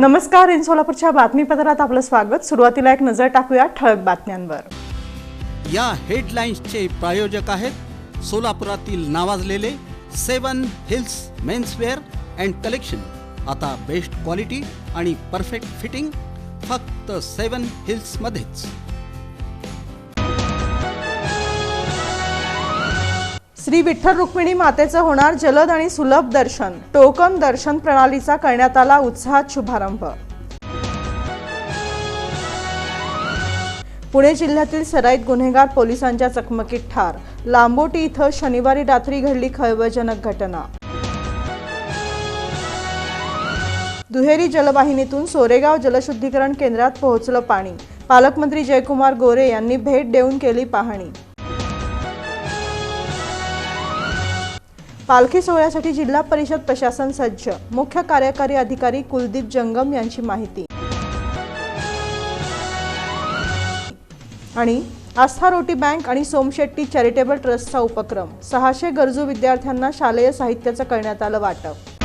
नमस्कार, इन सोलापूरच्या बातमीपत्रात आपलं स्वागत। सुरुवातीला एक नजर टाकूया ठळक बातम्यांवर। या हेडलाईन्सचे प्रायोजक आहेत सोलापुरातील नावाजलेले 7 हिल्स मेन्सवेअर अँड कलेक्शन। आता बेस्ट क्वालिटी आणि परफेक्ट फिटिंग फक्त 7 हिल्स मध्येच। श्री विठ्ठल रुक्मिणी मातेचं होणार जलद आणि सुलभ दर्शन। टोकन दर्शन प्रणालीचा करण्यात आला उत्साहात शुभारंभ। पुणे जिल्ह्यातील सराईत गुन्हेगार पोलिसांच्या चकमकीत ठार। लांबोटी इथं शनिवारी रात्री घडली खळबळजनक घटना। दुहेरी जलवाहिनीतून सोरेगाव जलशुद्धीकरण केंद्रात पोहोचलं पाणी। पालकमंत्री जयकुमार गोरे यांनी भेट देऊन केली पाहणी। पालखी सोहळ्यासाठी जिल्हा परिषद प्रशासन सज्ज। मुख्य कार्यकारी अधिकारी कुलदीप जंगम यांची माहिती। आणि आस्था रोटी बँक आणि सोमशेट्टी चॅरिटेबल ट्रस्टचा उपक्रम। 600 गरजू विद्यार्थ्यांना शालेय साहित्याचं करण्यात आलं वाटप।